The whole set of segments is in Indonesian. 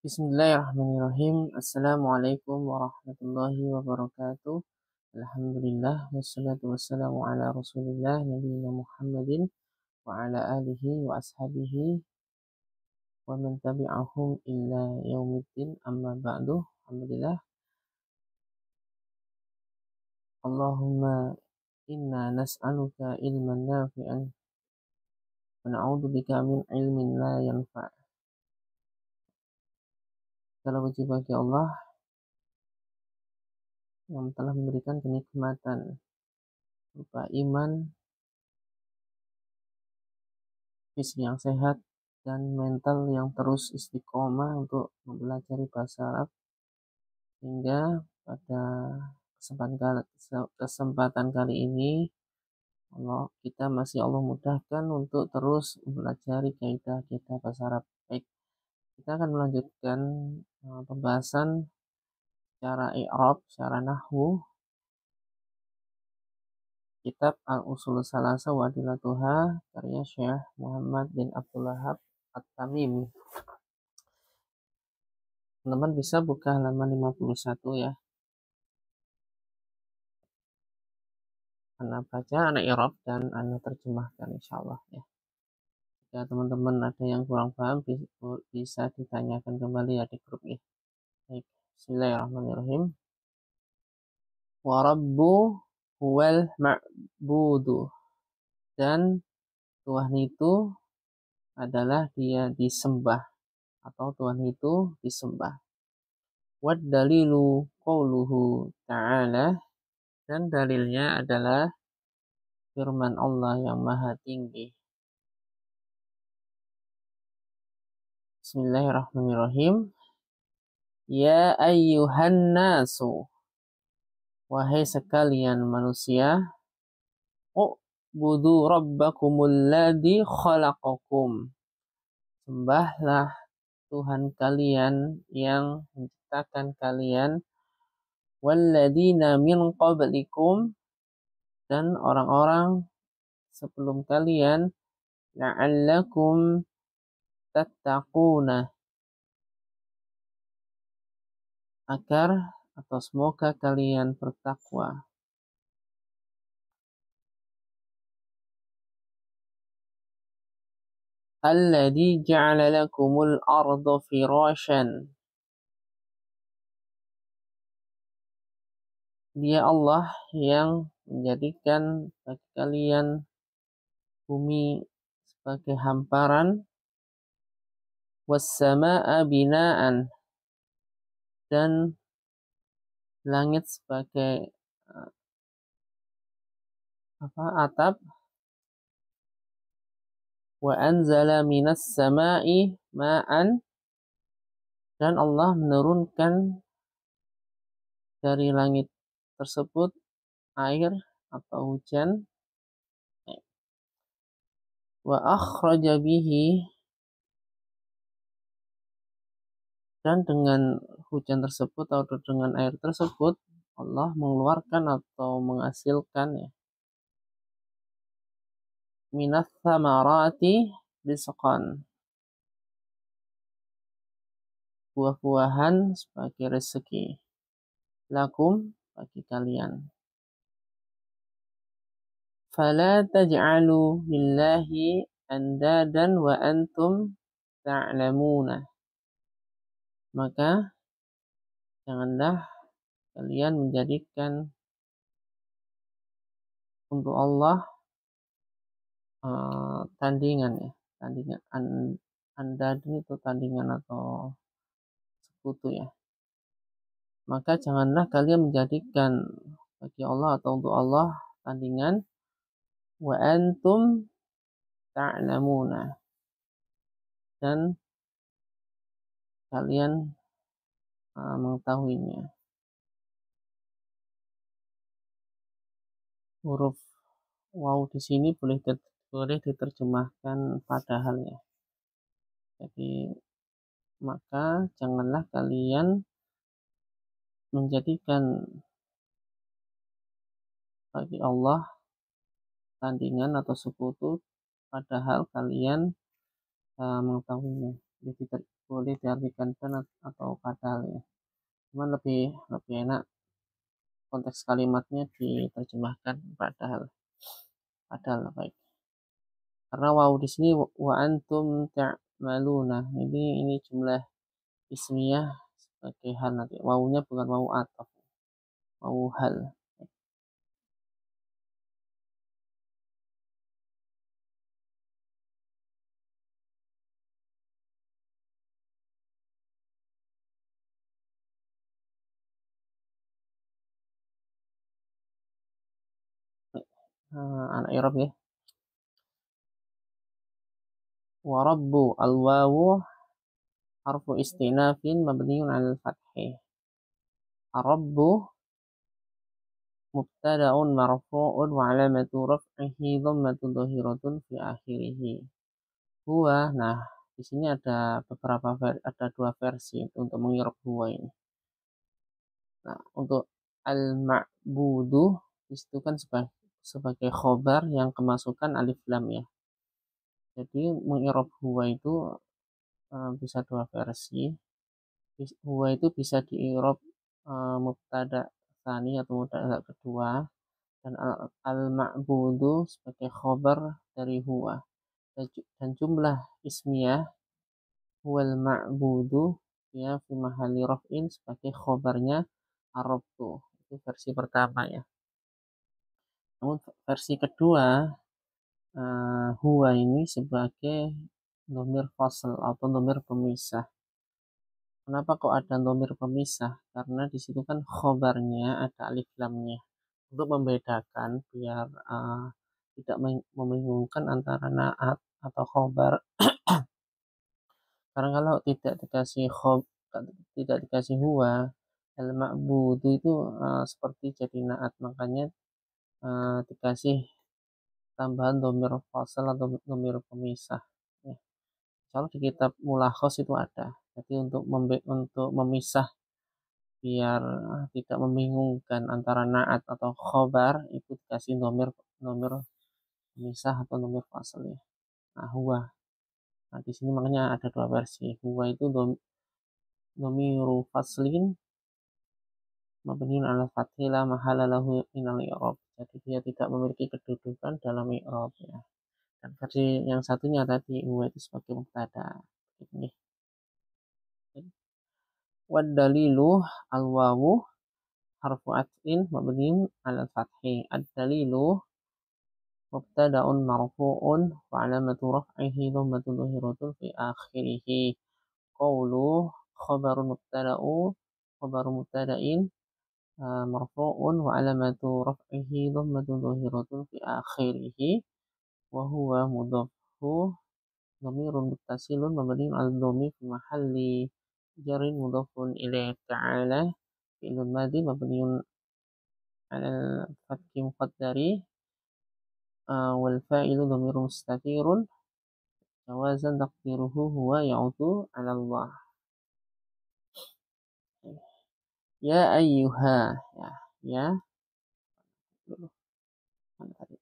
Bismillahirrahmanirrahim. Assalamualaikum warahmatullahi wabarakatuh. Alhamdulillah wassalatu wassalamu ala Rasulillah nabiyina Muhammadin wa ala alihi wa ashabihi wa man tabi'ahum illa yaumiddin amma ba'du. Alhamdulillah. Allahumma inna nas'aluka ilman nafi'an wa na'udzubika min ilmin la yanfa'. Segala puji bagi Allah yang telah memberikan kenikmatan berupa iman, fisik yang sehat, dan mental yang terus istiqomah untuk mempelajari bahasa Arab, hingga pada kesempatan kali ini kita masih Allah mudahkan untuk terus mempelajari kaidah-kaidah bahasa Arab. Baik, kita akan melanjutkan pembahasan secara i'rab, secara nahwu, kitab Al-Usul Salasa wa Adillatuha karya Syekh Muhammad bin Abdul Wahhab At-Tamimi. Teman-teman bisa buka halaman 51 ya. Ana baca, ana i'rab, dan ana terjemahkan insyaallah ya. Jika teman-teman ada yang kurang paham bisa ditanyakan kembali ya di grup ya. Baik, bismillahirrahmanirrahim. Wa rabbu huwal ma'budu. Dan Tuhan itu adalah dia disembah, atau Tuhan itu disembah. Wad dalilu qauluhu ta'ala. Dan dalilnya adalah firman Allah yang maha tinggi. Bismillahirrahmanirrahim. Ya ayyuhan nasu. Wahai sekalian manusia. U'budu rabbakumul ladzi khalaqakum. Sembahlah Tuhan kalian yang menciptakan kalian. Walladzina min qablikum, dan orang-orang sebelum kalian, la'allakum tattaquna, agar atau semoga kalian bertakwa. Alladzi ja'ala lakumul arda firasyan. Dia Allah yang menjadikan bagi kalian bumi sebagai hamparan, was-samaa'a binaan, dan langit sebagai atap, wa anzala minas samaa'i ma'an, dan Allah menurunkan dari langit tersebut air atau hujan. Wa akhraja bihi, dan dengan hujan tersebut atau dengan air tersebut Allah mengeluarkan atau menghasilkan ya, minas samarati rizqan, buah-buahan sebagai rezeki, lakum, bagi kalian. Fala taj'alu lillahi andadan wa antum ta'lamuna. Maka janganlah kalian menjadikan untuk Allah tandingan ya, tandingan andadun itu tandingan atau sekutu ya. Maka janganlah kalian menjadikan bagi Allah atau untuk Allah tandingan, wa antum ta'lamuna, dan kalian mengetahuinya. Huruf waw di sini boleh diterjemahkan padahal ya. Jadi maka janganlah kalian menjadikan bagi Allah tandingan atau sekutu padahal kalian mengetahuinya. boleh diartikan dan atau padahal ya. Cuman lebih lebih enak konteks kalimatnya diterjemahkan padahal. Padahal baik. Karena waw di sini wa antum ta'maluna. Ini jumlah ismiyah sebagai hal nanti. Wawunya bukan wawu ataf, wawu hal. Anak Arab ya. Wa rabbu al-wawu harfu istinafin mabniun 'alal fathi. Rabbu mubtada'un marfu'un wa 'alamatu raf'ihi dhammatun dhahiratun fi akhirih. Huwa, nah di sini ada ada dua versi untuk mengirab huwa ini. Nah, untuk al-ma'budu itu kan sebagai khobar yang kemasukan alif lam ya. Jadi mengirab huwa itu bisa dua versi. Huwa itu bisa diirab mubtada tsani atau mubtada kedua, dan al-ma'budu sebagai khobar dari huwa. Dan jumlah ismiyah huwal ma'budu ya fi mahalli raf'in sebagai khobarnya arabtu. Itu versi pertama ya. Namun versi kedua huwa ini sebagai dhamir fasl atau dhamir pemisah. Kenapa kok ada dhamir pemisah? Karena di situ kan khobarnya ada alif lamnya. Untuk membedakan biar tidak membingungkan antara naat atau khobar. Karena kalau tidak dikasih huwa, al-ma'budu itu seperti jadi naat, makanya dikasih tambahan dhamir fasal atau dhamir pemisah. Ya. Kalau di kitab Mulakhos itu ada. Jadi untuk memisah biar tidak membingungkan antara naat atau khobar, itu dikasih dhamir pemisah atau dhamir fasal ya. Nah, huwa. Nah, di sini makanya ada dua versi. Huwa itu dhamiru faslin mabniun ala fathih la mahala lahu minal i'rab. Jadi dia tidak memiliki kedudukan dalam i'rab ya. Dan versi yang satunya tadi huwa itu sebagai mubtada. Ini. Wad dalilu al wawu harfu atfin mabniun ala fathih. Ad-dalilu mubtada'un marfu'un wa 'alamatu raf'ihi dhammatun dhahiratun fi akhirih. Qawlu khabaru mubtada'in marfu'un wa 'alamatu raf'ihi dhammatun dhahiratun fi akhirih wa huwa mudhaffu dhamirun muttasilun mabniun 'ala dhammi fi mahalli jarrin mudhafun ilaihi ta'ala fi'lun madhi mabniun 'ala fathi muqaddari wal fa'ilu dhamirun mustatirun jawazan taqdiruhu huwa ya'udu 'ala Allah. Ya ayyuha ya dulu. Mana tadi?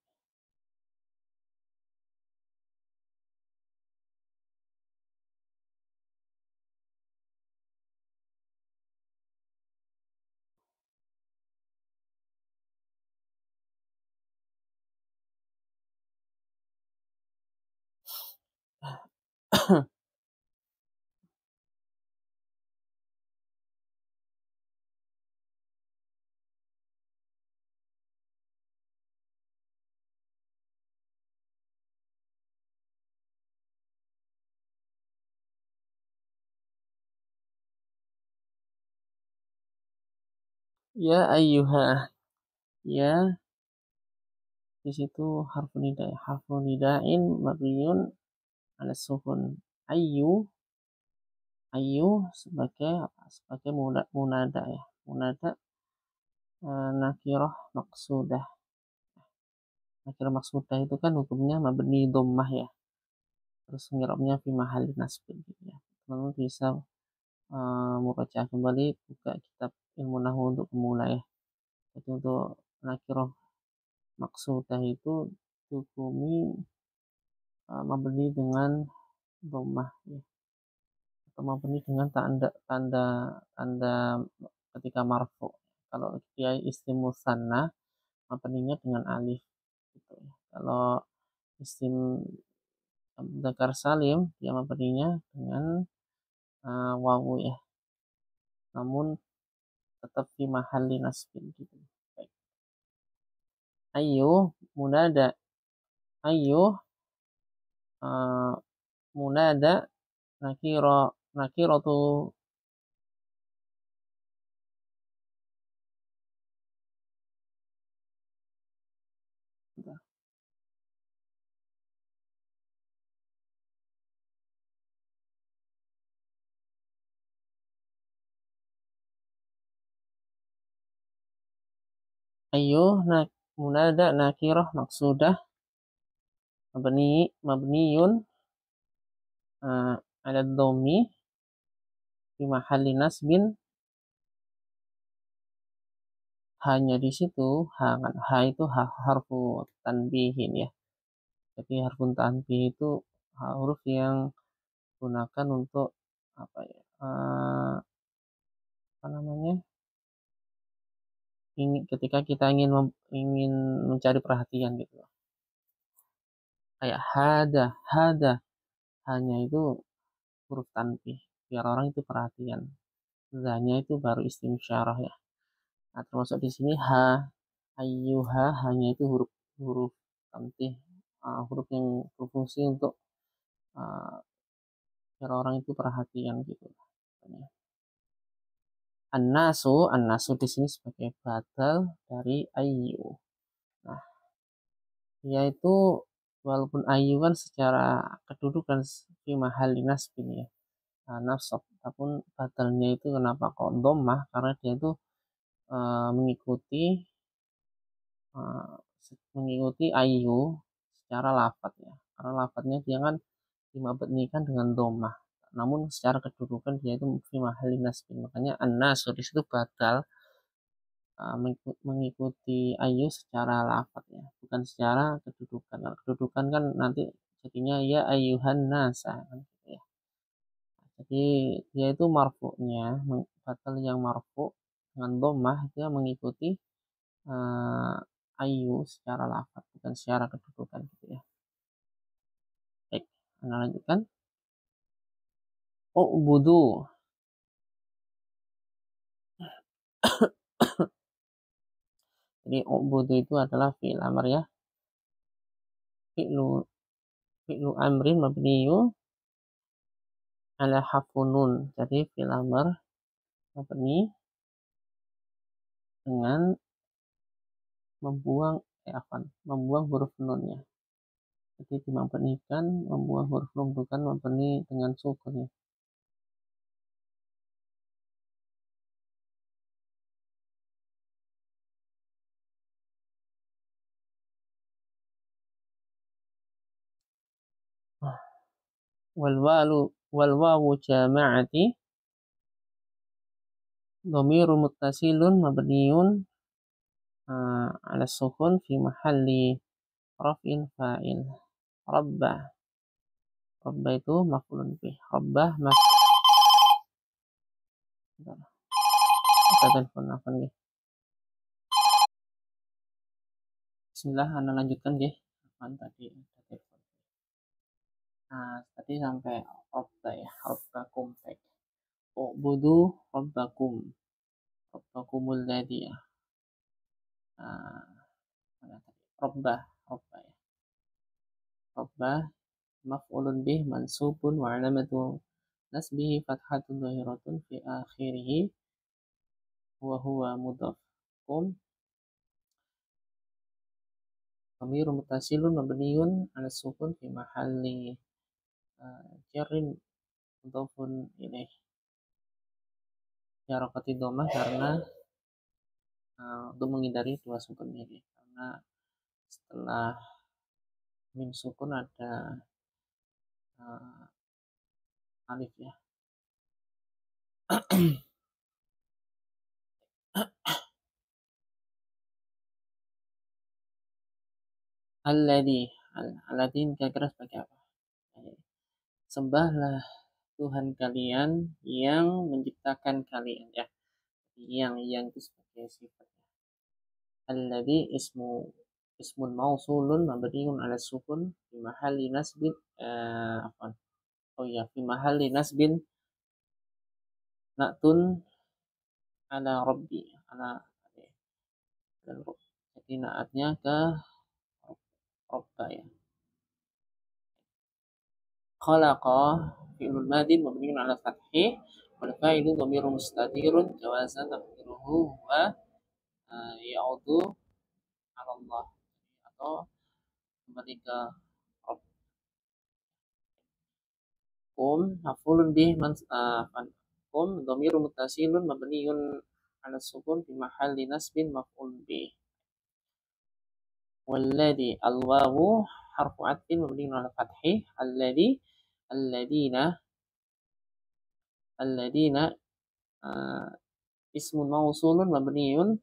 Ya ayyuha ya di situ harfu nida'in mabniun ala sukun. Ayyu sebagai apa? Sebagai munada ya. Munada nakirah maksudah. Nakirah maksudah itu kan hukumnya mabni dhammah ya. Terus ngirabnya fi mahali nasbin gitu ya. Teman-teman bisa murajaah kembali buka kitab ilmu nahwu untuk pemula ya. Jadi untuk nakirah maksudah itu dihukumi mabni dengan dhammah ya. atau mabni dengan tanda tanda tanda ketika marfu. Kalau dia isim musanna mabninya dengan alif gitu ya. Kalau isim dzakar salim dia mabninya dengan wawu ya. Namun tetap di mahalli nasbin gitu. Baik. Ayo munada ayo uh, munada nakiro nakiratu ayo munada nakirah maksudah mabniyun ala dhammi di mahalli nasbin hanya di situ ha itu harfu tanbihin ya. Jadi harfu tanbih itu huruf yang gunakan untuk apa ya? Apa namanya? Ketika kita ingin mencari perhatian gitu. Kayak hada hanya itu huruf tanbih biar orang itu perhatian. Zanya itu baru isim syarah ya. Nah, termasuk di sini ayyuha hanya itu huruf huruf tamtih, huruf yang berfungsi untuk uh, biar orang itu perhatian gitu. An-nasu di sini sebagai badal dari ayyu. Nah, yaitu walaupun ayyu kan secara kedudukan fi mahalli nasbin ya, nasab, tapi badalnya itu kenapa kok dhammah? Karena dia itu mengikuti uh, mengikuti ayu secara lafadz ya. Karena lafadznya dia kan dimabnikan dengan dhammah. Namun secara kedudukan dia itu fi mahalli nasbin. Makanya an-nasu di situ badal mengikuti ayu secara lafadz ya, bukan secara kedudukan. Kalau kedudukan kan nanti jadinya ya ayuhan nasa kan gitu ya. Jadi dia itu marfu'nya badal yang marfu dengan dhammah dia mengikuti uh, ayu secara lafaz bukan secara kedudukan gitu ya. Baik, Anda lanjutkan. Oh, budu. Jadi budu itu adalah fi'il amr ya. Fi'lu fi'lu amrin mabniyu ala hafunun. Jadi fi'il amr mabni dengan membuang membuang huruf nunnya. Jadi dimabnikan membuang huruf nun bukan mabni dengan sukun ya. Wal wawu jama'ati dhamirun muttasilun mabniun ala sukun fi mahalli raf'in fa'il. Rabbah. Rabbah itu maf'ulun bih. Rabbah kita telepon apa nih? Bismillah, Anda lanjutkan nggih. Apaan tadi ada telepon. Nah, tadi sampai Rabbah ya. Rabbakum baik. Ubudu Rabbakum. Rabbakumul ladzi ya. Nah, mana tadi? Rabbah ya. Rabbah maf'ulun bih mansubun wa alamatu nasbihi fathatun dhahiratun fi akhirih wa huwa mudhaf. Kum dhamir muttasilun mabniun 'ala sukun fi mahalli jarrin mudhafun ilaih. Harokati dhammah karena untuk menghindari dua sukun ini. Karena setelah min sukun ada alif ya. Alladhi kira-kira sebagai apa? Sembahlah Tuhan kalian yang menciptakan kalian ya. Yang itu sebagai sifatnya. Alladzi ismun mausulun mabniun ala sukun fi mahalli nasbin afwan. Oh ya, fi mahalli nasbin na'tun ala rabbi ala dan jadi naatnya ke robba ya. Khalaqa fi'lun madin mabniun ala fathi wal fa'ilu dhamirun mustatirun jawazan taqdiruhu wa ya'udu ala Allah atau kembali ke kum maf'ulun bih kum dhamirun muttasilun mabniun ala sukun fi mahalli nasbin maf'ul bih. Walladhi al-wawu harfu atfin mabniun ala fathi alladhina alladhina ismun mausulun mabniun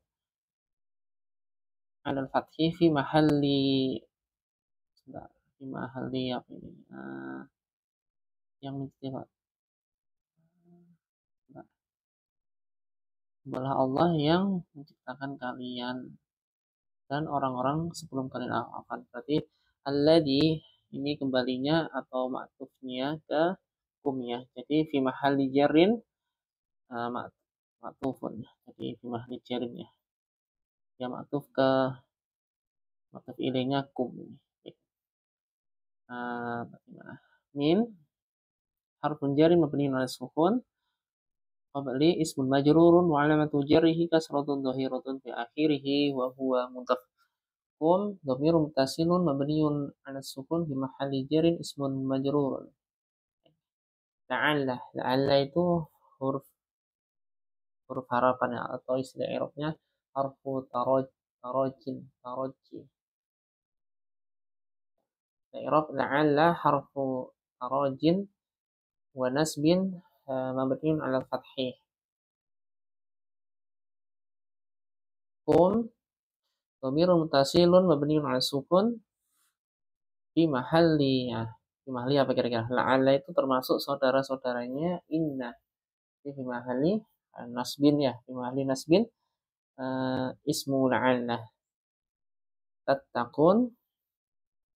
ala al-fathi fi mahalli apa ini yang menjadi adalah Allah yang menciptakan kalian dan orang-orang sebelum kalian akan. Berarti alladzi ini kembalinya atau ma'tufnya ke kumnya. Jadi fi mahalli jarrin ma'tufun. Jadi fi mahalli jarrin ya. Ya ma'tuf ke ma'tuf ilainya kum ini. Bagaimana? Min harfun jarrin mabniun 'ala sukun. Qabli ismun majrurun wa 'alamatu jarrihi kasratun dhahiratun fi akhirih wa huwa mudhaf. Kum dhamirun muttasilun mabniun 'ala sukun fi mahalli jarrin ismun majrurun. La'alla itu huruf harapan ya, atau istilah i'rabnya harfu tarajin taraji. I'rab la'alla harfu tarajin wa nasbin mabniun 'ala fathi. Kum dhamirun muttasilun mabniun 'ala sukun fi mahalli ya. Fi mahalli apa kira-kira? La'alla itu termasuk saudara-saudaranya inna. Fi mahalli nasbin ya. Fi mahalli nasbin ismu la'alla. Tattaqun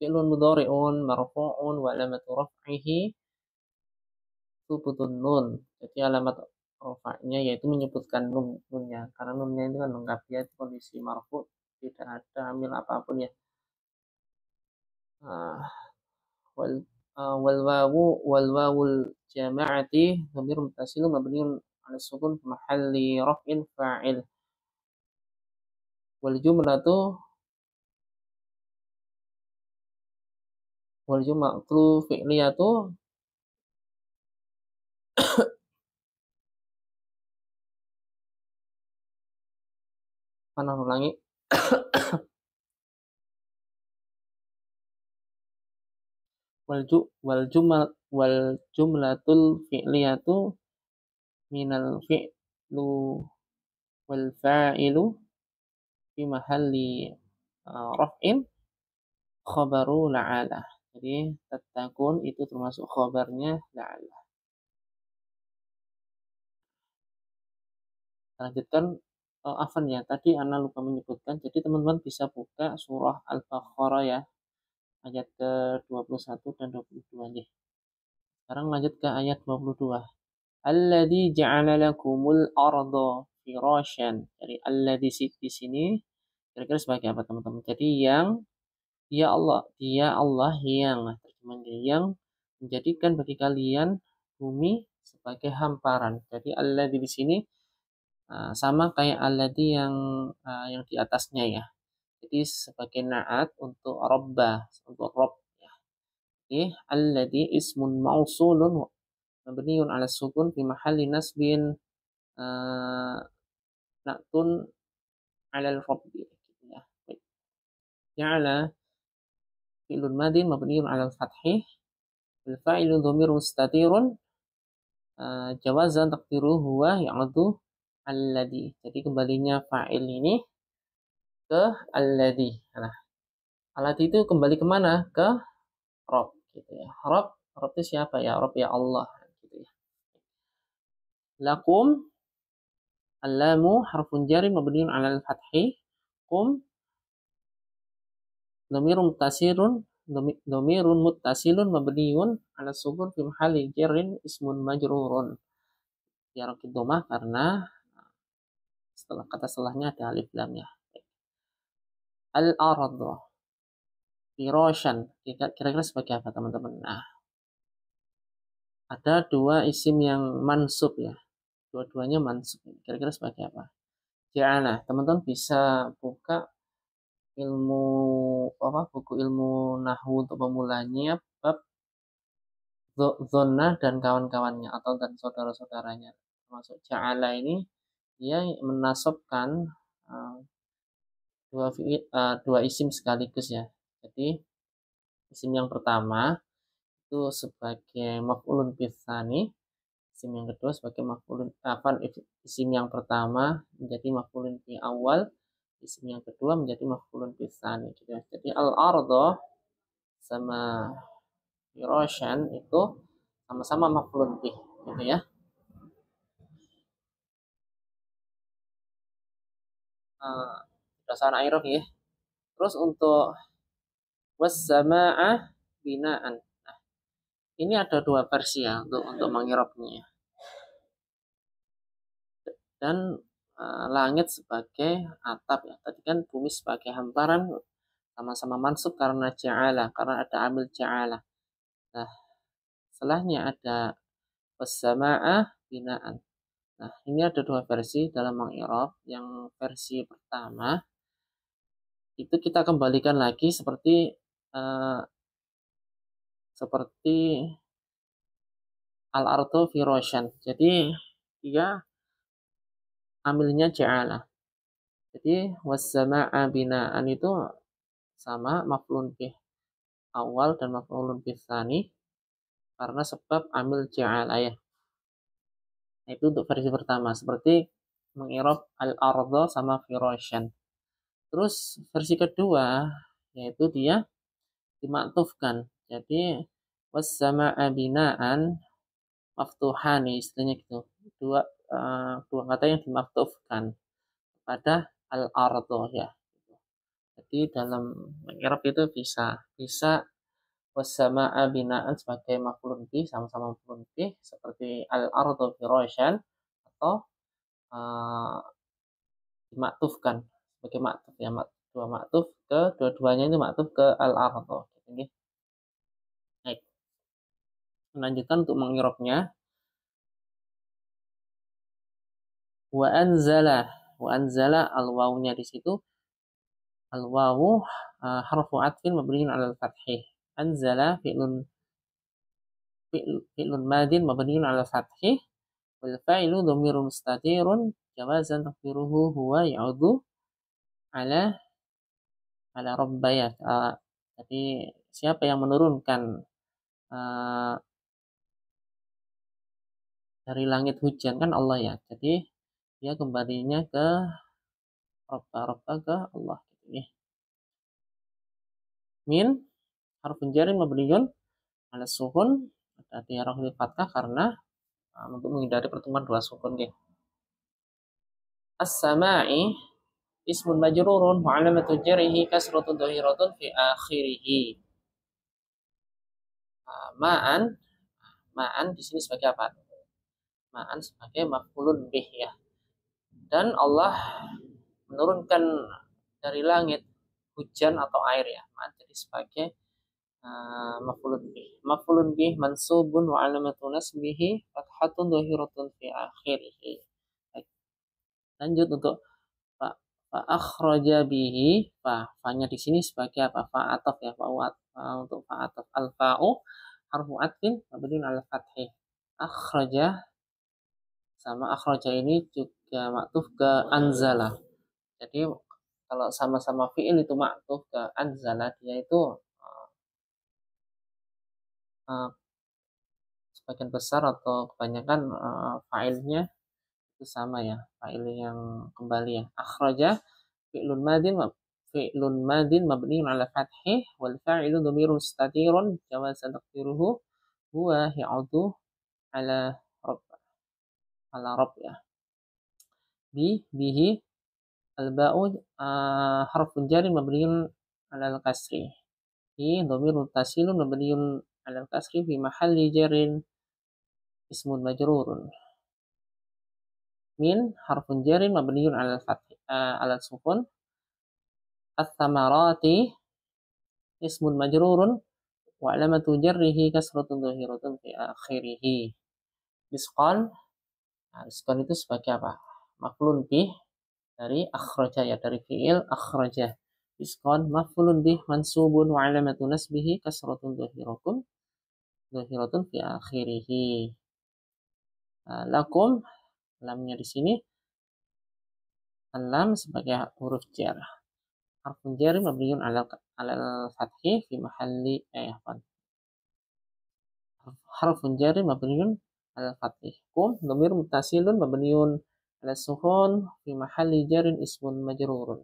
fi'lun mudhari'un marfu'un wa alamatu raf'ihi thubutun nun. Jadi alamat rafa'nya yaitu menyebutkan nunnya. Karena nunnya itu kan lengkap ya, kondisi marfu, tidak ada amil apapun ya. Wal wawul jama'ati dhamir muttasilun mabniun 'ala sukun fi mahalli raf'in fa'il. Wal jumlatu fi'liyatu mana ulangi wal jumlatul fi'liyatu minal fi'lu wal fa'ilu fi mahalli raf'in khabaru la'ala. Jadi tattaqun itu termasuk khabarnya la'ala. Lanjutkan afan ya, tadi Ana lupa menyebutkan. Jadi teman-teman bisa buka surah Al-Baqarah ya, ayat ke-21 dan 22 nih. Sekarang lanjut ke ayat 22. Alladzi ja'ala lakumul arda firasyan. Jadi alladzi di sini kira-kira sebagai apa teman-teman? Jadi yang dia Allah yang terjemahannya yang menjadikan bagi kalian bumi sebagai hamparan. Jadi alladzi di sini sama kayak alladzi yang di atasnya ya. Jadi sebagai naat untuk robba, untuk rob ya. Jadi alladzi ismun mausulun mabniun 'ala sukun fi mahalli nasbin na'tun 'ala al-rabbi gitu ya. Baik. Ja'ala fi'lun madin mabniun 'ala al-fathi wal fa'ilu dhamirun mustatirun jawazan taqdiruhu huwa ya'udu alladzi. Jadi kembalinya fa'il ini ke alladzi. Nah, alladzi itu kembali kemana? Ke Rob gitu ya. Rob itu siapa ya? Rob ya Allah gitu ya. Lakum, al-lamu harfun jari mabniun 'ala al-fathi. Kum dhamirun muttasirun dhamirun muttasilun mabniun 'ala sukun fi mahalli jarrin ismun majrurun. Ya raqid domah karena setelah kata setelahnya ada alif lamnya. Al-ardu firasyan, kira-kira sebagai apa teman-teman? Nah, ada dua isim yang mansub ya. Dua-duanya mansub. Kira-kira sebagai apa? Ja'ala. Teman-teman bisa buka ilmu apa? Buku ilmu nahwu untuk pemulanya bab dzonna dan kawan-kawannya atau dan saudara-saudaranya. Termasuk ja'ala ini dia menasabkan uh, dua isim sekaligus ya. Jadi isim yang pertama itu sebagai maf'ulun bitsani, isim yang kedua sebagai maf'ulun isim yang pertama menjadi maf'ulun bi awal, isim yang kedua menjadi maf'ulun bitsani gitu ya. Jadi al-ardo sama firasyan itu sama-sama maf'ulun bih gitu ya. Dasar aerob ya. Terus untuk was sama'a binaan. Nah, ini ada dua versi ya untuk mengirobnya. Dan langit sebagai atap ya. Tadi kan bumi sebagai hamparan sama-sama mansub karena ja'ala, karena ada amil ja'ala. Nah, setelahnya ada was-samaa'a binaan. Nah, ini ada dua versi dalam mengirob. Yang versi pertama itu kita kembalikan lagi uh, seperti al-ardu firasyan. Jadi dia amilnya ja'ala. Jadi was-samaa'a binaan itu sama maf'ulun bih awal dan maf'ulun bih tsani karena sebab amil ja'ala ya. Nah, itu untuk versi pertama seperti mengirob al-ardo sama firasyan. Terus versi kedua yaitu dia dimaktufkan. Jadi was-samaa'a binaan maftuhani istilahnya gitu. Dua kata yang dimaktufkan pada al-ardo ya. Jadi dalam mengirob itu bisa was-samaa'a binaan sebagai maf'ulun bih sama-sama maf'ulun bih seperti al-ardu firasyan atau uh, dimaktufkan sebagai maktuf ya, dua maktuf ke dua-duanya itu maktuf ke al-ardu. Gitu. Baik. Melanjutkan untuk mengirobnya. Wa anzala al-wawunya di situ al-wawu harfu atfin mabniun 'ala al-fathih. Anzala fi'lun madin mabniun 'ala al-fathih wal fa'ilu dhamirun mustatirun jawazan taqdiruhu huwa ya'udhu ala rabbaya. Jadi siapa yang menurunkan uh, dari langit hujan kan Allah ya. Jadi dia kembalinya ke robba ke Allah gitu ya. Min harfun jarin mabniun 'ala sukun, ada di harfi fathah karena untuk menghindari pertemuan dua sukun ya. As-sama'i ismun majrurun wa 'alamatu jarrihi kasratun dhahiratun fi akhirih. Ma'an ma'an di sini sebagai apa? Ma'an sebagai maf'ulun bih ya. Dan Allah menurunkan dari langit hujan atau air ya. Ma'an jadi sebagai maf'ulun bih. Maf'ulun bih mansubun wa 'alamatu nasbihi fathatun dhahiratun fi akhirih. Lanjut untuk fa akhraja bihi, fa-nya di sini sebagai apa? Fa ataf ya, untuk fa ataf al-fa'u harfu atfin mabniun 'ala fathih. Akhraja sama akhraja ini juga maktuf ke anzala. Jadi kalau sama-sama fi'il itu maktuf ke anzala, dia itu uh, sebagian besar atau kebanyakan fa'ilnya itu sama ya, fa'il yang kembali ya. Akhraja fi'lun madin mabniun 'ala fathih wal fa'ilu dhamirun mustatirun jawazan taqdiruhu huwa ya'udu 'ala rabb ala rob ya. Bihi al-ba'u harfun jari mabniun ala al-kasri. Dhamir muttasilun mabniun ala al-kasri fi mahalli jarin ismun majrurun. Min harfun jarin mabniun ala al-fath ala sukun. Ats-tsamarati ismun majrurun wa alamatu jarrihi kasratun dhahiratun fi akhirih. Misqal. Nah, misqal itu sebagai apa? Maf'ulun bih dari akhraja ya, dari fi'il akhraja. Misqal maf'ulun bih mansubun wa alamatu nasbihi kasratun dhahiratun fi akhirih. Lakum, lamnya di sini lam sebagai huruf jar. Harfun jar mabniun ala fathi fi mahalli harfun jar mabniun ala fathi. Kum dhamir muttasilun mabniun ala sukun fi mahalli jarin ismun majrurun.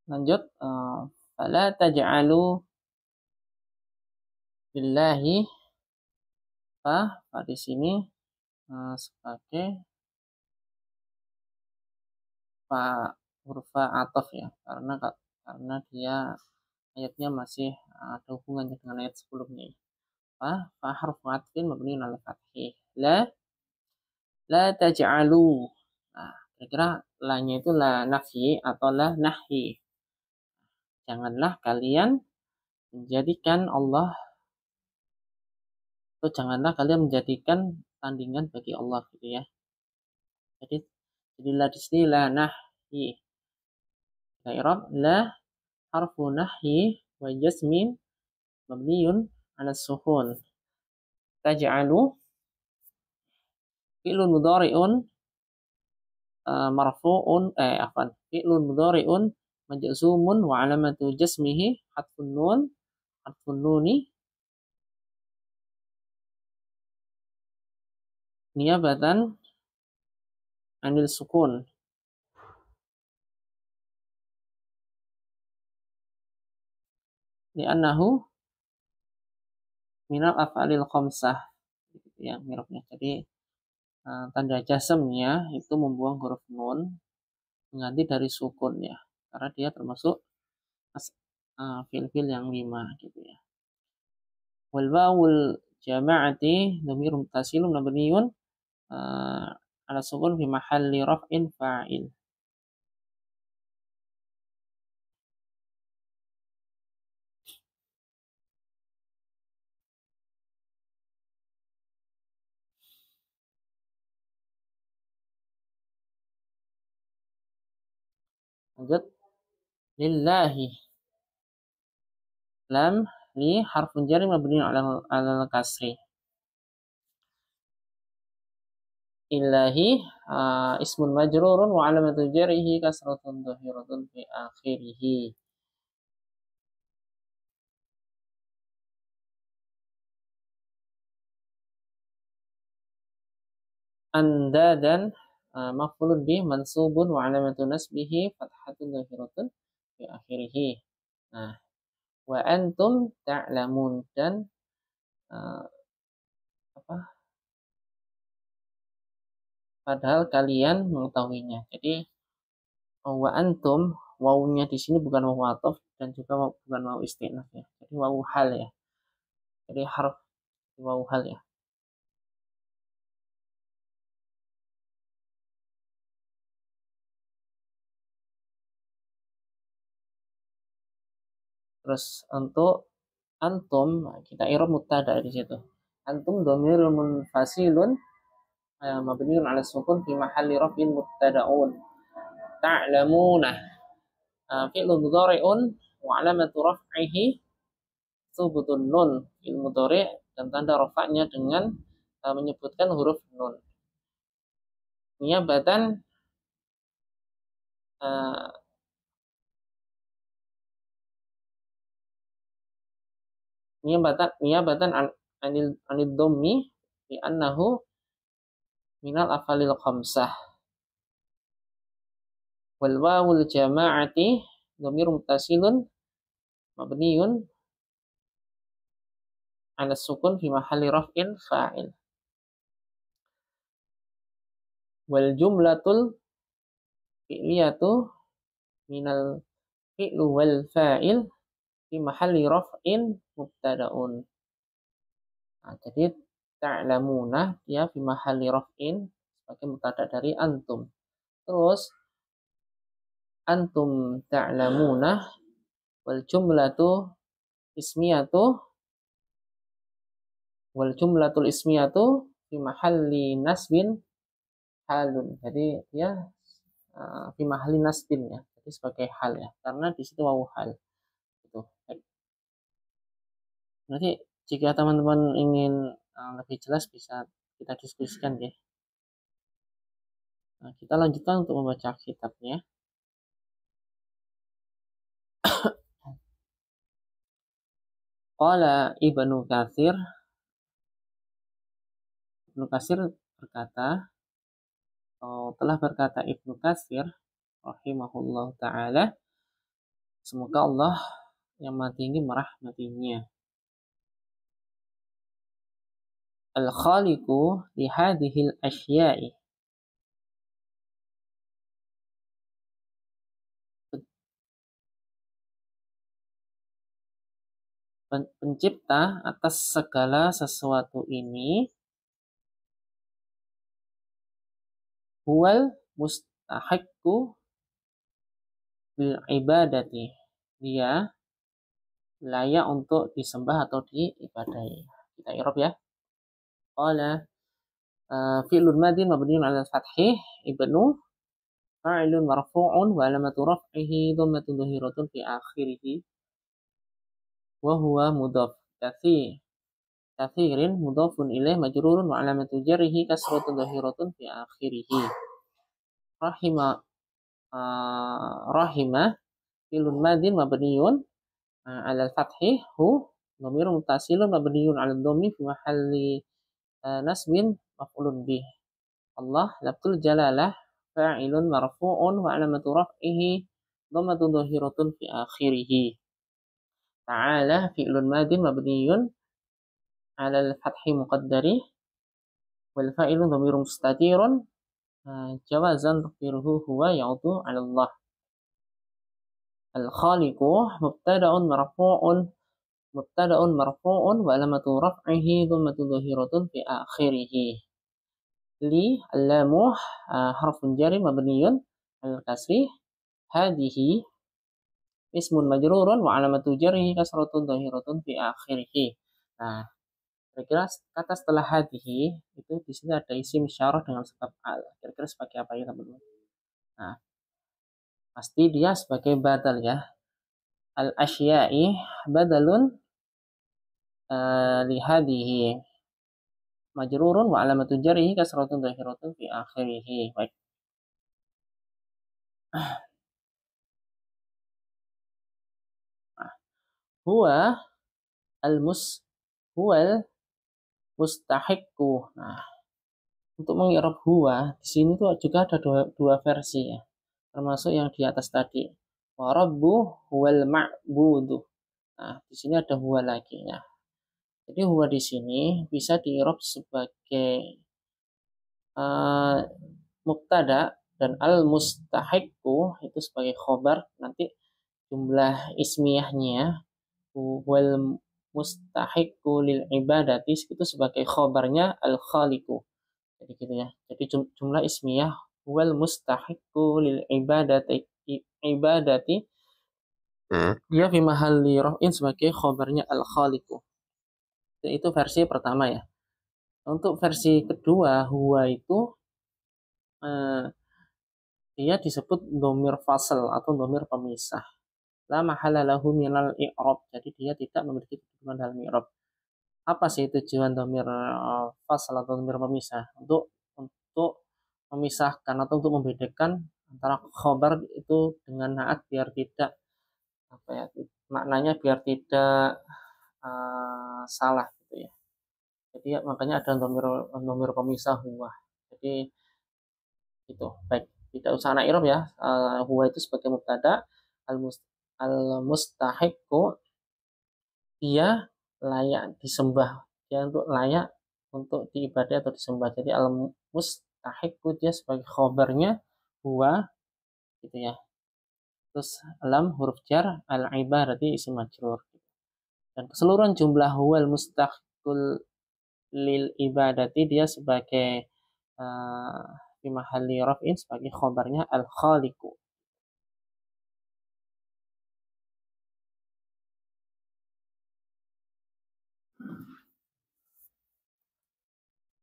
Lanjut, fala taj'alu billahi fa di sini sebagai huruf ataf ya, karena dia ayatnya masih ada hubungannya dengan ayat sebelumnya. Fa harf atfin mabniun ala fathi. La taj'alu. Nah, kira-kira la-nya itu la nafyi atau la nahyi. Janganlah kalian menjadikan Allah, atau janganlah kalian menjadikan tandingan bagi Allah gitu ya. Jadi la di sini la nahyi. I'rab la harfu nahyi wa jasmin mabniun ala sukun. Taj'alu fi'lun mudhari'un marfu'un fi'lun mudhari'un majzumun wa alamatu jasmihi hatfun nuni niyabatan anil sukun. Li'annahu minal af'alil khamsah gitu ya mirapnya. Jadi tanda jazmnya itu membuang huruf nun mengganti dari sukun ya, karena dia termasuk fil-fil yang 5 gitu ya. Wal wawul jama'ati dhamir muttasilun mabniun ala sukun fi mahalli raf'in fa'il. Lanjut, lillahi lam li harfun jari mabniun ala kasri. Illahi ismun majrurun wa alamatu jarrihi kasratun dhahiratun fi akhirih. Andadan maf'ulun bih mansubun wa alamatu nasbihi fathatun dhahiratun fi akhirih. Nah, wa antum ta'lamun, dan padahal kalian mengetahuinya. Jadi wa antum, wawunya di sini bukan wawu ataf dan juga bukan wawu istinaf ya. Jadi wawu hal ya. Jadi harf wawu hal ya. Terus untuk antum kita i'rab mubtada di situ. Antum dhamirun munfasilun mabniun ala sukun fi mahalli raf'in mubtada'un. Ta'lamuna fi'lun mudhari'un wa alamatu raf'ihi thubutun nun fil mudhari', dan tanda rafa'nya dengan menyebutkan huruf nun. Niyabatan niyabatan anil dhammi bi annahu minal afalil khamsah wal wawul jama'ati dhamir muttasilun mabniun ala sukun fi mahalli raf'in fa'il wal jumlatul fi'liyatu minal fi'lu wal fa'il fi mahalli raf'in mubtada'un. Nah, jadi ta'lamuna dia fi mahalli raf'in sebagai mubtada dari antum. Terus antum ta'lamuna wal jumlatul ismiyatu fi mahalli nasbin halun. Jadi dia fi mahalli nasbin ya. Jadi sebagai hal ya. Karena di situ wawu hal. Gitu. Nanti jika teman-teman ingin lebih jelas bisa kita diskusikan ya. Nah, kita lanjutkan untuk membaca kitabnya. Qala Ibnu Katsir berkata, telah berkata Ibnu Katsir rahimahullah ta'ala, semoga Allah yang Maha Tinggi merahmatinya. Al-khaliqu li hadhil asya'i, pencipta atas segala sesuatu ini, huwal mustahiqqu bil ibadati, dia layak untuk disembah atau diibadahi. Kita i'rab ya. Qala fi'lun madin mabniun 'ala al-fathi ibnu fa'ilun marfu'un wa alamatu raf'ihi dhammatun dhahiratun fi akhirih wa huwa mudhaf kathirin mudhafun ilaih majrurun wa alamatu jarrihi kasratun dhahiratun fi akhirih. Rahima fi'lun madin mabniun 'ala al-fathi hu dhamirun muttasilun mabniun 'ala ad-dhammi fi mahalli nasbin maf'ulun bih. Allah lafzul jalalah fa'ilun marfu'un wa 'alamatu raf'ihi dhammatun dhahiratun fi akhirih. Ta'ala fi'lun madin mabniyun 'ala al-fathi muqaddari wal fa'ilun dhamirun mustatirun jawazan taqdiruhu huwa ya'udu 'ala Allah. Al-khaliqu mubtada'un marfu'un wa 'alamatu raf'ihi dhammatun dhahiratun fi akhirih. Li allamu harfun jari mabniyun al-kasri hadhihi ismun majrurun wa alamatu jarrihi kasratun dhahiratun fi akhirih. Nah, kira-kira kata setelah hadhihi itu di sini ada isim isyarah dengan sebab al. Kira-kira sebagai apa ya teman-teman? Nah, pasti dia sebagai badal ya. Al-asya'i badalun li hadhihi majrurun wa alamatu jarrihi kasratun dhahiratun fi akhirih. Baik. Huwa mustahiqqu. Nah, untuk mengi'rab huwa di sini tuh juga ada dua versi ya. Termasuk yang di atas tadi. Wa rabbu huwal ma'budu. Nah, di sini ada huwa lagi ya. Jadi huwa di sini bisa dii'rab sebagai mubtada dan al-mustahiqqu itu sebagai khobar. Nanti jumlah ismiyahnya wal mustahiqqu lil ibadati itu sebagai khobarnya al-khaliqu. Jadi gitu ya. Jadi jumlah ismiyah wal mustahiqqu lil ibadati dia fi mahalli raf'in sebagai khobarnya al-khaliqu. Itu versi pertama ya. Untuk versi kedua huwa itu dia disebut dhamir fasl atau dhamir pemisah. La mahala lahu minal i'rab. Jadi dia tidak memiliki kedudukan dalam i'rab. Apa sih tujuan dhamir fasal atau dhamir pemisah? Untuk memisahkan atau untuk membedakan antara khobar itu dengan naat biar tidak apa ya, maknanya biar tidak salah gitu ya. Jadi ya, makanya ada dhamir pemisah huwa. Jadi itu baik, tidak usah anak irob ya. Huwa itu sebagai mubtada, al al mustahiqu, dia layak disembah, dia untuk layak untuk diibadai atau disembah. Jadi al mustahiqu dia sebagai khobarnya huwa gitu ya. Terus lam huruf jar, al ibarati isim majrur. Dan keseluruhan jumlah huwal mustaqil lil ibadati dia sebagai fi mahalli raf'in sebagai khobarnya al khaliqu.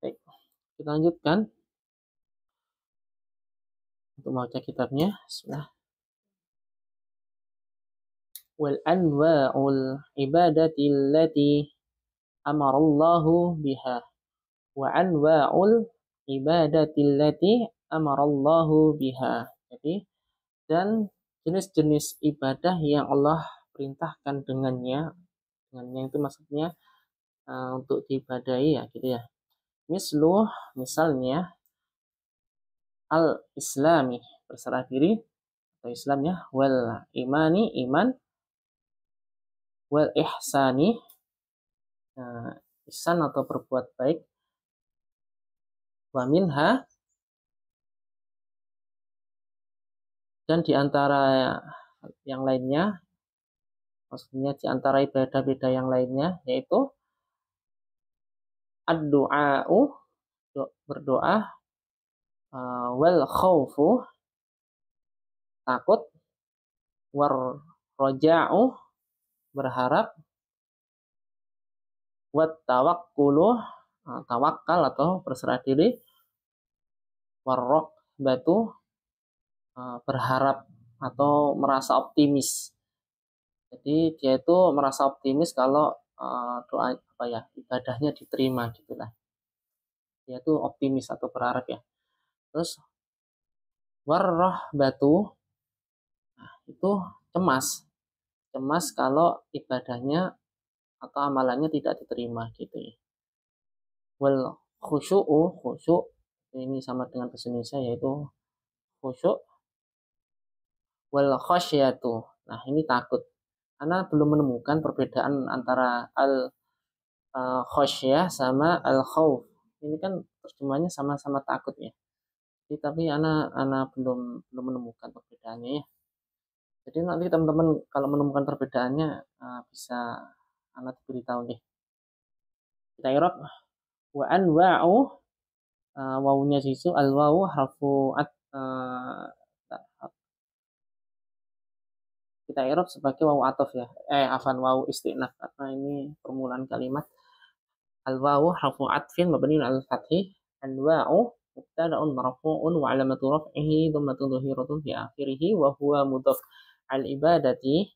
Baik, kita lanjutkan untuk membaca kitabnya. Bismillah. Wal anwa'ul ibadati allati amarallahu biha wa anwa'ul ibadati allati amarallahu biha. Jadi dan jenis-jenis ibadah yang Allah perintahkan dengannya itu maksudnya untuk diibadahi ya gitu ya. Misalnya al-islami berserah diri atau Islamnya, wal imani iman, wal ihsani ihsan atau berbuat baik, wa minha dan diantara yang lainnya, maksudnya diantara ibadah-ibadah yang lainnya yaitu ad-du'a'u berdoa, wal khawfu takut, war roja'u berharap, wat tawakkulu tawakal atau berserah diri, warrok batu berharap atau merasa optimis. Jadi dia itu merasa optimis kalau doa apa ya ibadahnya diterima gitulah. Dia itu optimis atau berharap ya. Terus warroh batu itu cemas, cemas kalau ibadahnya atau amalannya tidak diterima gitu ya. Wal khusyuk ini sama dengan bahasa Indonesia yaitu khusyuk. Wal khasyatu, nah ini takut. Karena belum menemukan perbedaan antara al khasyah sama al khauf. Ini kan terjemahnya sama-sama takut ya. Jadi, tapi anak belum belum menemukan perbedaannya ya. Jadi nanti teman-teman kalau menemukan perbedaannya bisa anak beritahu nih. Kita irab wa anwa'u wawunya sisu al wawu harfu at kita irab sebagai wawu atof ya. Afan wawu istinaf karena ini permulaan kalimat. Al wawu harfu atfin mabniun al fathi. Anwa'u mubtada'un marfu'un wa 'alamatu raf'ihi dhammatun dhahiratun fi akhirih wa huwa mudhaf. Al ibadati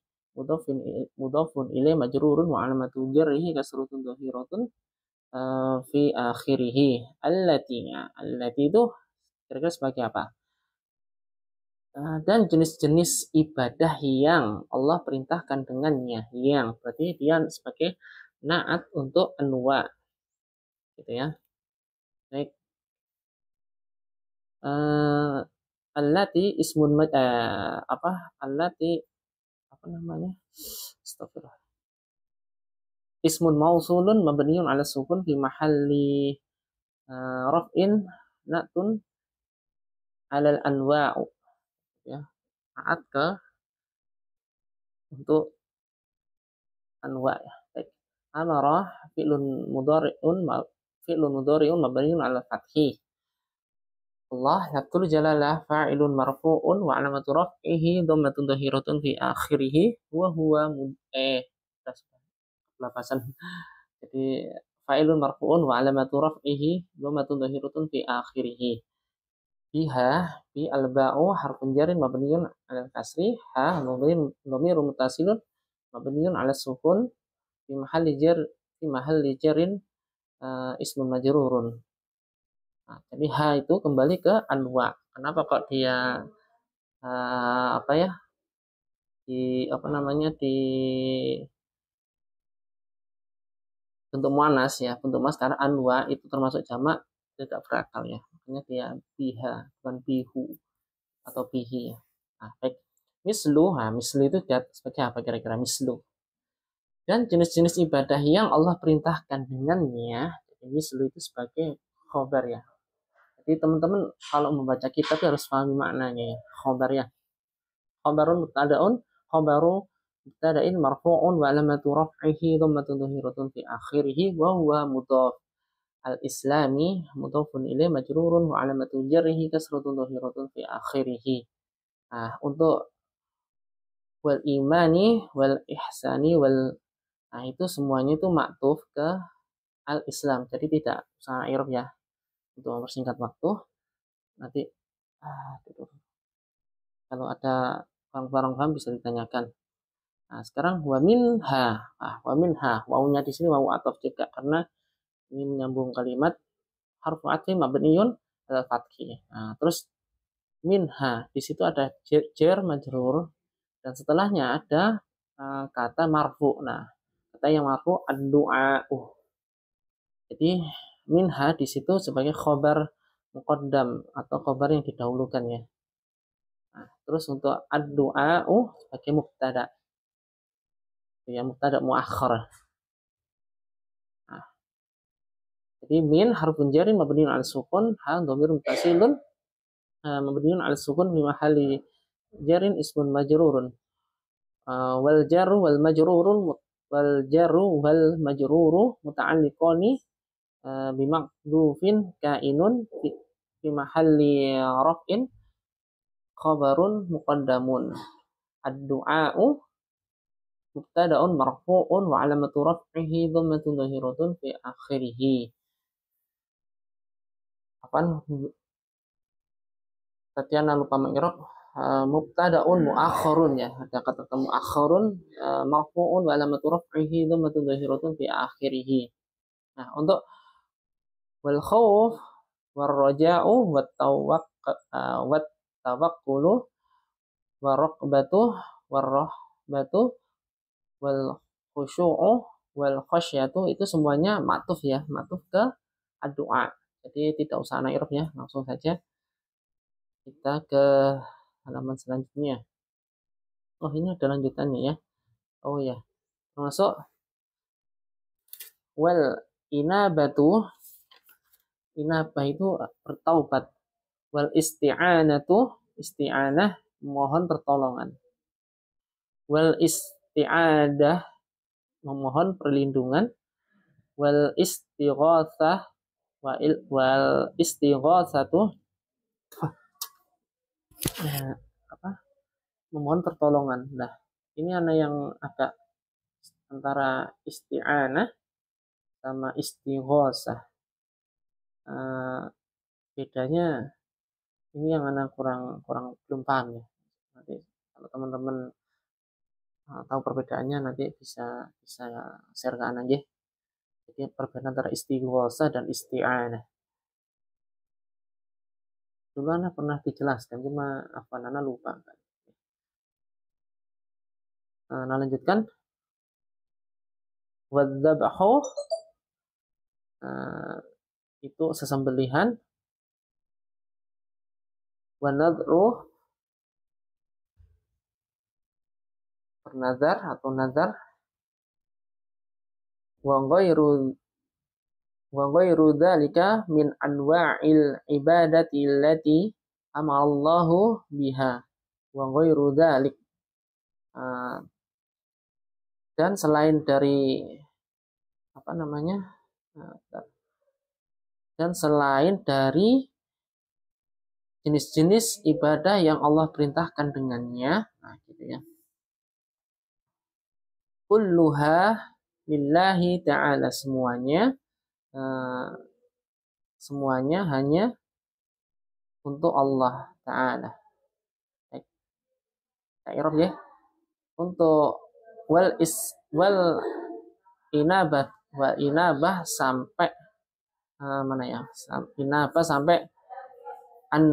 mudhafun ilai majrurun wa 'alamatu jarrihi kasratun dhahiratun fi akhirih. Allati itu kira-kira sebagai apa? Dan jenis-jenis ibadah yang Allah perintahkan dengannya, yang berarti dia sebagai naat untuk anwa gitu ya. Baik. Allati ismun allati apa namanya? Astagfirullah. Ismun mausulun mabniun 'ala sukun fi mahalli raf'in natun 'alal anwa'u ya. Naat ke untuk anwa ya. Baik. Amara fi'lun mudhari'un mabniun 'ala fathi. Allah lafzul jalalah fa'ilun marfu'un wa 'alamatu raf'ihi dhammatun dhahiratun fi akhirih wa huwa lapasan. Jadi fa'ilun marfu'un wa 'alamatu raf'ihi dhammatun dhahiratun fi akhirih. Biha bi al-ba'u harfun jarin mabniun 'ala kasri, ha dhamirun muttasilun mabniun 'ala sukun fi mahalli jar fi mahalli jarin ismun majrurun. Nah, jadi ha itu kembali ke anwa. Kenapa kok dia apa ya, di apa namanya, di bentuk muannas ya, bentuk muannas karena anwa itu termasuk jamak tidak berakal ya. Makanya dia biha bukan bihu atau bihi ya. Nah, baik. Mislu itu sebagai apa kira-kira mislu? Dan jenis-jenis ibadah yang Allah perintahkan dengannya, jadi mislu itu sebagai khobar ya. Jadi teman-teman kalau membaca kitab harus pahami maknanya ya. Khobar ya. Khobarun mubtada'un, khobaru mubtada'in marfu'un wa alamatu raf'ihi dhammatun dhahiratun fi akhirih wa huwa mudhaf. Al-islami mudhafun ilaih majrurun wa alamatu jarrihi kasratun dhahiratun fi akhirih. Nah, untuk wal imani wal ihsani wal, nah itu semuanya itu maktuf ke al-Islam. Jadi tidak usah i'rab ya. Untuk mempersingkat waktu, nanti kalau ada kurang paham bisa ditanyakan. Nah, sekarang wa minha. Wa minha. Wawunya di sini wawu ataf juga karena ini menyambung kalimat harfu atfi mabniun al fathi. Nah, terus minha di situ ada jar majrur dan setelahnya ada kata marfu. Nah, kata yang marfu ad-du'a. Jadi minha di situ sebagai khobar muqaddam atau khobar yang didahulukan ya. Nah, terus untuk ad-du'a sebagai mubtada. Ya, mubtada muakhar. Nah, jadi min harfun jarin mabniun 'ala sukun, ha dhamir muttasilun mabniun 'ala sukun fi mahalli jarin ismun majrurun. Wal jarru wal majrurun muta'alliqani bimaqdufin kainun fi mahalli raf'in khabarun muqaddamun. Ad-du'a'u mubtada'un marfu'un wa 'alamatu raf'ihi dhammatun dhahiratun fi akhirih. Apaan? Tatiana lupa mengirob mubtada'un muakhirun ya. Ada kata muakhirun marfu'un wa 'alamatu raf'ihi dhammatun dhahiratun fi akhirih. Nah, untuk wal khauf war raja'u wat tawakkulu war raqbatu war rahbatu wal khusyu'u wal khasyatu itu semuanya matuf ya, matuf ke ad-du'a. Jadi tidak usah nairab ya, langsung saja kita ke halaman selanjutnya. Oh, ini ada lanjutannya ya. Oh ya, termasuk wal inabatu, inabah itu bertaubat, wal isti'anatu, isti'anah memohon pertolongan, wal isti'adah memohon perlindungan, wal istighatsah wal istighatsatu apa? Memohon pertolongan. Nah, ini ada yang agak antara isti'anah sama istighatsah. Bedanya ini yang anak kurang belum paham ya. Nanti kalau teman-teman tahu perbedaannya nanti bisa share ke anak ya. Jadi perbedaan antara istighatsah dan isti'anah. Dulu anak pernah dijelaskan cuma apa anak lupa kan. Nah, lanjutkan. Wadzabhu itu sesembelihan, wa nadru bernazar atau nazar, wa ghairu dzalika min anwa'il ibadati allati amarallahu biha wa ghairu dzalik. Dan selain dari apa namanya? Dan selain dari jenis-jenis ibadah yang Allah perintahkan dengannya, nah gitu ya. Kulluha lillahi ta'ala, semuanya hanya untuk Allah Ta'ala. Baik. Ta'irab ya. Untuk wal inabat wa inabah sampai mana ya? Inabah sampai an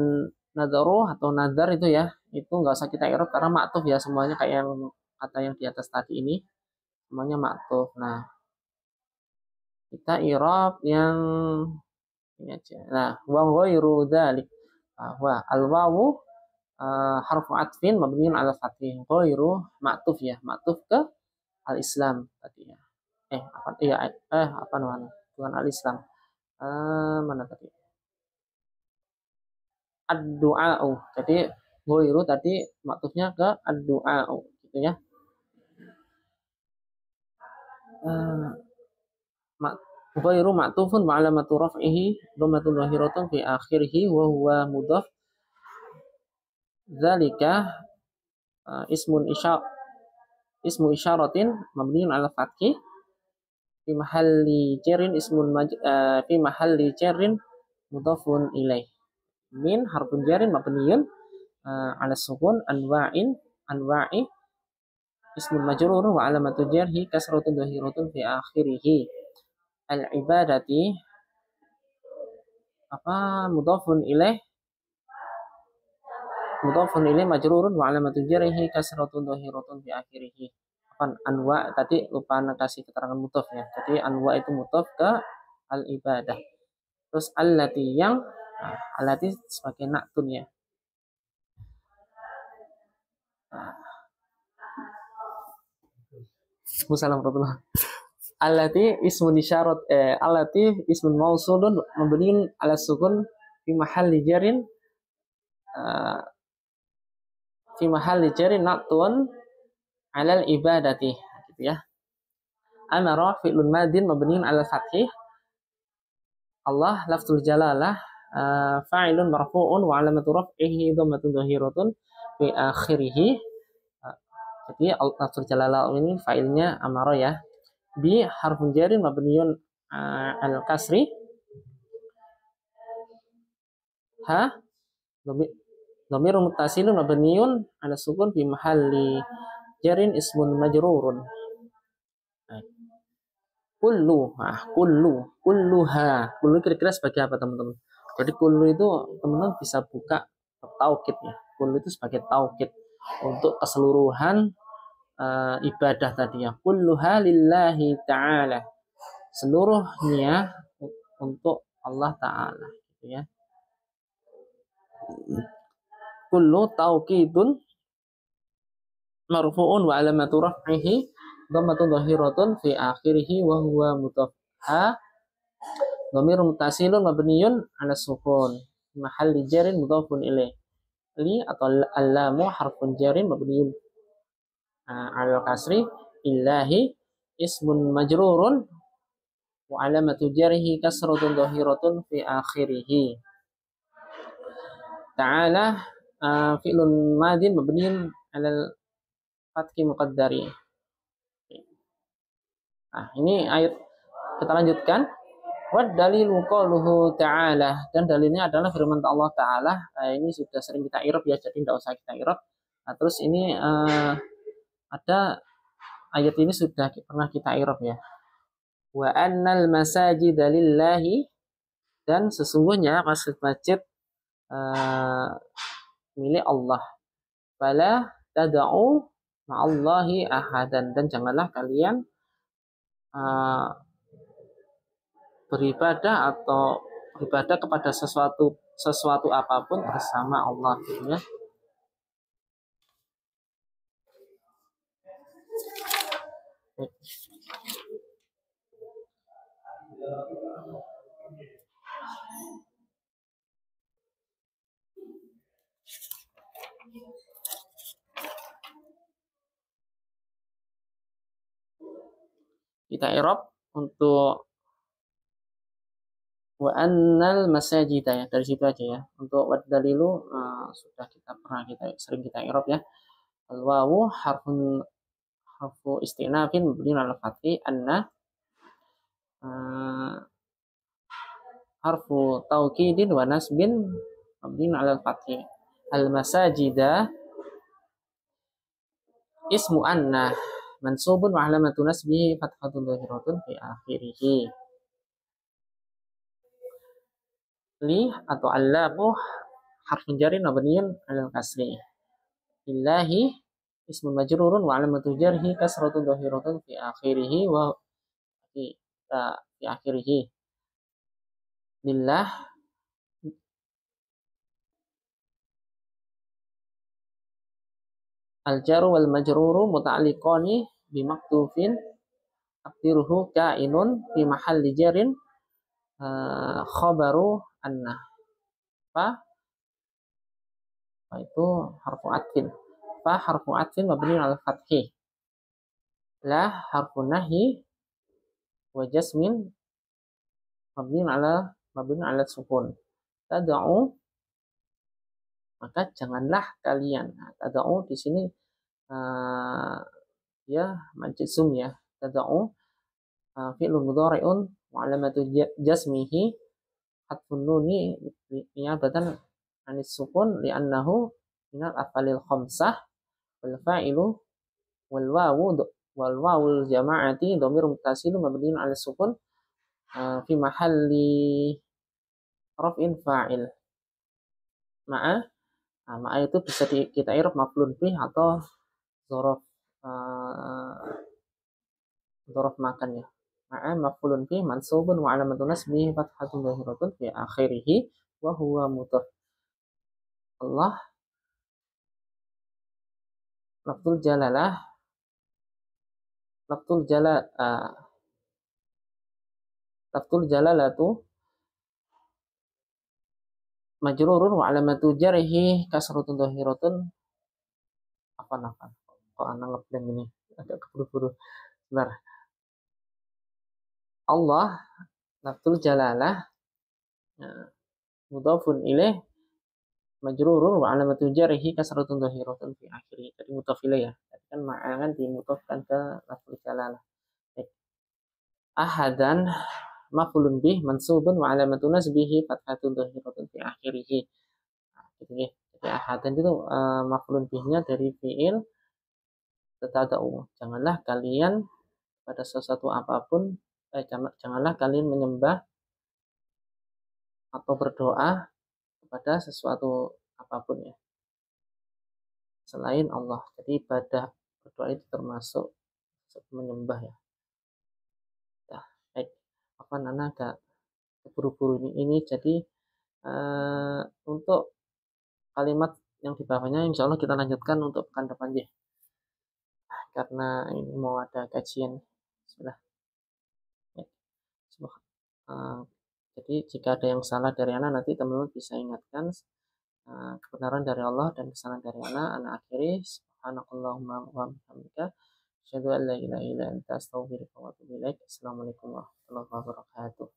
nadaru atau nadar itu ya, itu nggak usah kita i'rab karena ma'tuf ya, semuanya kayak yang kata yang di atas tadi ini semuanya ma'tuf. Nah, kita i'rab yang ini aja. Nah, wa ghairu dzalik bahwa al-wawu harfu atfin mabniun ala fathih, ghairu ma'tuf ya, ma'tuf ke al-islam tadi ya. Apa iya apa namanya? Bukan al-islam. Mana tadi? Ad-du'a'u. Jadi ghairu tadi maksudnya ke ad-du'a'u gitu ya. Ghairu ma'tufun wa alamatu raf'ihi dhammatun zahiratun fi akhirih wa huwa mudhaf. Dzalika ismu isyaratin mabniun ala fathi fi mahalli jarrin fi mahalli jarrin mudhafun ilaih. Min harfun jarin mabniyun ala sukun anwa'i ismun majrur wa alamatu jarhi kasratun dhahiratun fi akhirih. Al ibadati mudhafun ilaih majrurun wa alamatu jarhi kasratun dhahiratun fi akhirih. Anwa tadi lupa kasih keterangan mudhaf ya. Jadi anwa itu mudhaf ke al ibadah. Terus allati yang allati sebagai naktun ya. Assalamualaikum warahmatullahi. Allati ismun isyarat allati ismun mausulun mabniun ala sukun fi mahalli jarin naktun alal ibadati gitu ya. Amara fi'lun madin mabniun ala fathih. Allah lafzul jalalah fa'ilun marfu'un wa alamatu raf'ihi dhammatun dhahiratun fi akhirih. Jadi lafzul jalalah ini fa'ilnya amara ya. Bi harfun jarin mabniun al kasri. Dhamir muttasilun mabniun ala sukun fi mahalli jarin ismun majrurun. Kullu kira-kira sebagai apa teman-teman? Jadi kullu itu teman-teman bisa buka taukid ya. Kullu itu sebagai taukid untuk keseluruhan ibadah tadi ya. Kulluha lillahi ta'ala. Seluruhnya untuk Allah Ta'ala gitu ya. Kullu taukidun marfu'un wa alamatu raf'ihi dhammatun dhahiratun fi akhirih wa huwa mudhaf. Dhamir muttasilun mabniyun ala sukun mahalli jarin mudhafun ilaih. Li atau allamu harfun jarin mabniyun ala kasri illahi ismun majrurun wa alamatu jarhi kasratun dhahiratun fi akhirih. Ta'ala fi'lun madin mabniun ala fathi muqaddari. Nah, ini ayat kita lanjutkan. Wad dalilu qauluhu ta'ala, dan dalilnya adalah firman Allah Ta'ala. Ini sudah sering kita i'rab ya, jadi tidak usah kita i'rab. Nah, terus ini ada ayat ini sudah pernah kita i'rab ya. Wa annal masajida lillahi, dan sesungguhnya masjid-masjid milik Allah. Fala tad'u ma'allahi ahadan, dan janganlah kalian beribadah kepada sesuatu apapun bersama Allah gitu ya. Kita i'rab untuk wa annal masajid ya, dari situ aja ya. Untuk wad dalilu sudah sering kita i'rab ya. Al wawu harfu istinafin mabniun ala fathi, anna harfu taukidin wa nasbin mabniun ala fathi. Al masajida ismu anna mansubun wa alamatun nasbihi fathatun dhahiratun fi akhirih. Li atau allamu harfun jarin mabniyun 'alal kasri. Lillahi ismun majrurun wa alamatu jarhi kasratun dhahiratun fi akhirih wa fi fi akhirih. Lillah al-jaru wal majruru muta'alliqani bi maktufin taqdiruhu kainun fi mahalli jarin khabaru anna. Fa itu harfu atfin. Fa harfu atfin mabni al fathi. La harfu nahi wa jasmin mabni ala sukun. Tad'u maka janganlah kalian. Nah, tad'u di sini ya majzum ya. Tad'u fi'lun mudhari'un wa alamatu jasmihi hatfun nuni niyabatan anis sukun li'annahu minal af'alil khamsah wal fa'ilu wal wawul jama'ati dhamir muttasilun mabniun 'ala sukun fi mahalli raf'in fa'il. Ma'a ma'a itu bisa kita i'rab maf'ulun bih atau dzaraf makan ya. Ma'a maf'ulun bih mansubun wa 'alamatun nasbihi fathatun dhahiratun fi akhirih wa huwa mudhaf. Allah lafzul jalalah lafzul jalalatu majrurun wa alamatu jarhi kasratun dhahiratun apa kok anak ngeblank ini agak keburu-buru. Benar. Allah lafzul jalalah mudhafun ilaih majrurun wa alamatu jarhi kasratun dhahiratun fi akhirih. Tadi mudhaf ilaih ya. Tadi kan ma'an dimudhafkan ke lafzul jalalah. Ahadan maf'ulun bih mansubun wa alamatu nasbihi fathatun dhahiratun fi akhirih. Nah, gitu ya. Jadi ahadan itu maf'ulun bihnya dari fi'il tad'u. Janganlah kalian pada sesuatu apapun janganlah kalian menyembah atau berdoa kepada sesuatu apapun ya selain Allah. Jadi ibadah berdoa itu termasuk menyembah ya. Ya, baik. Apa Nana agak keburu-buru ini jadi untuk kalimat yang di bawahnya insya Allah kita lanjutkan untuk pekan depan ya. Karena ini mau ada kajian sudah. Ya. Jadi jika ada yang salah dari anak nanti teman-teman bisa ingatkan. Kebenaran dari Allah dan kesalahan dari anak akhiri subhanakallahumma wa bihamdika asyhadu an la ilaha illa anta astaghfiruka wa atubu ilaik. Assalamualaikum warahmatullahi wabarakatuh.